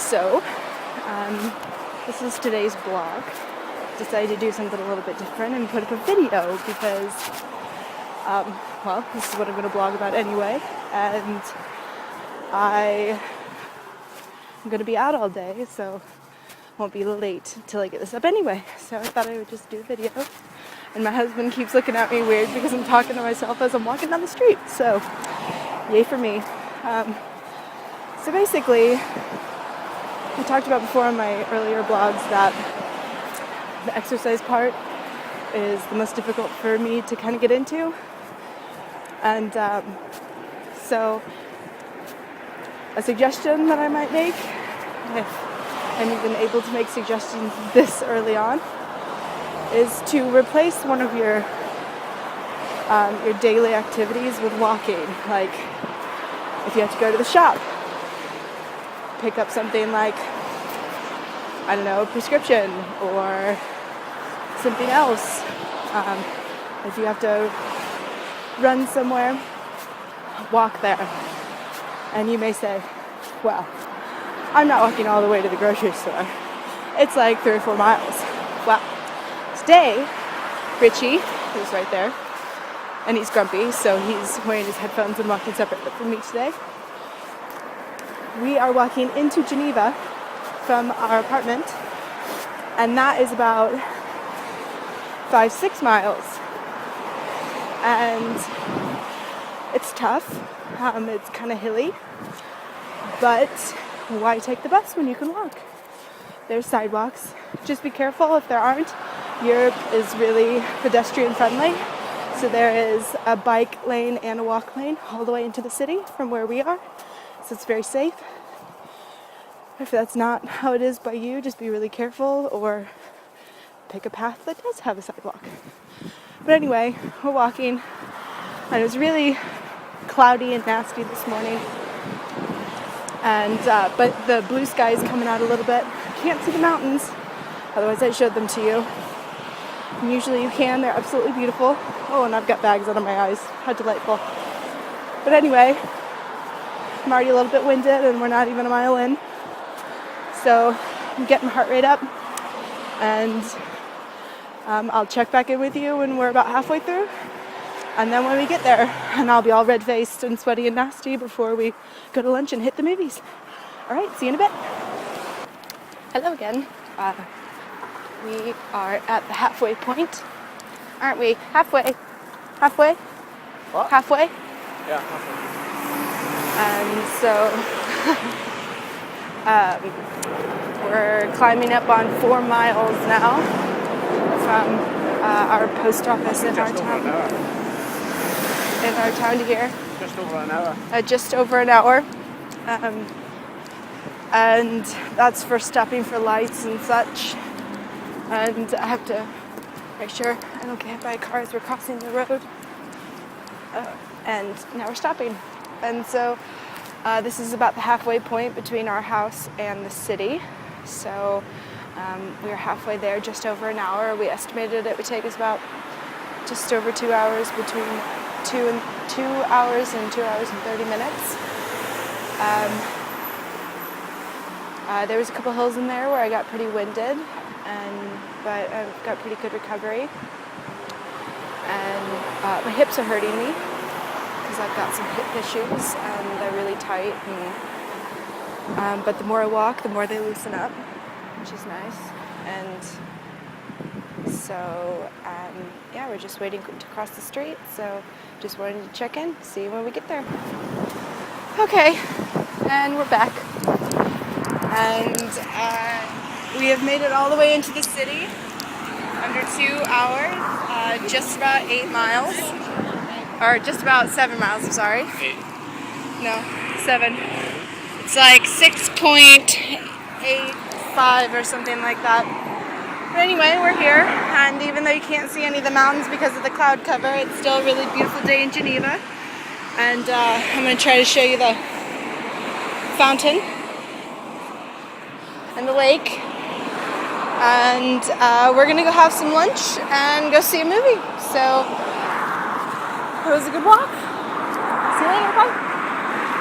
So, this is today's vlog. Decided to do something a little bit different and put up a video because, this is what I'm going to vlog about anyway, and I'm going to be out all day, so won't be late till I get this up anyway. So I thought I would just do a video. And my husband keeps looking at me weird because I'm talking to myself as I'm walking down the street. So, yay for me. So basically, I talked about before in my earlier vlogs that the exercise part is the most difficult for me to kind of get into. And so a suggestion that I might make, if I'm even able to make suggestions this early on, is to replace one of your daily activities with walking. Like, if you have to go to the shop, pick up something like, I don't know, a prescription or something else. If you have to run somewhere, walk there. And you may say, well, I'm not walking all the way to the grocery store. It's like 3 or 4 miles. Well, today, Richie, who's right there, and he's grumpy, so he's wearing his headphones and walking separately from me today. We are walking into Geneva from our apartment, and that is about 5-6 miles. And it's tough. It's kind of hilly, but why take the bus when you can walk? There's sidewalks. Just be careful if there aren't. Europe is really pedestrian friendly, so there is a bike lane and a walk lane all the way into the city from where we are, so it's very safe. If that's not how it is by you, just be really careful or pick a path that does have a sidewalk. But anyway, we're walking, and it was really cloudy and nasty this morning, and but the blue sky is coming out a little bit. Can't see the mountains, otherwise I showed them to you. And usually you can, they're absolutely beautiful. Oh, and I've got bags under my eyes, how delightful. But anyway, I'm already a little bit winded and we're not even a mile in. So I'm getting my heart rate up, and I'll check back in with you when we're about halfway through. And then when we get there, and I'll be all red-faced and sweaty and nasty before we go to lunch and hit the movies. All right, see you in a bit. Hello again. We are at the halfway point, aren't we? Halfway? What? Halfway? Yeah, halfway. And so we're climbing up on 4 miles now from our post office in our town. In our town to here. Just over an hour. Just over an hour. And that's for stopping for lights and such. And I have to make sure I don't get hit by a car as we're crossing the road. And now we're stopping. And so this is about the halfway point between our house and the city. So we're halfway there, just over an hour. We estimated it would take us about just over 2 hours, between 2 hours and 2 hours and 30 minutes. There was a couple hills in there where I got pretty winded, but I've got pretty good recovery. And my hips are hurting me because I've got some hip issues and they're really tight. But the more I walk, the more they loosen up, which is nice. And so, we're just waiting to cross the street. So just wanted to check in, see you when we get there. Okay, and we're back. And we have made it all the way into the city, under 2 hours, just about 8 miles, or just about 7 miles, I'm sorry. 8. No, 7. It's like 6.85 or something like that. But anyway, we're here, and even though you can't see any of the mountains because of the cloud cover, it's still a really beautiful day in Geneva. And I'm going to try to show you the fountain and the lake. And we're going to go have some lunch and go see a movie. So it was a good walk. See you later, bye.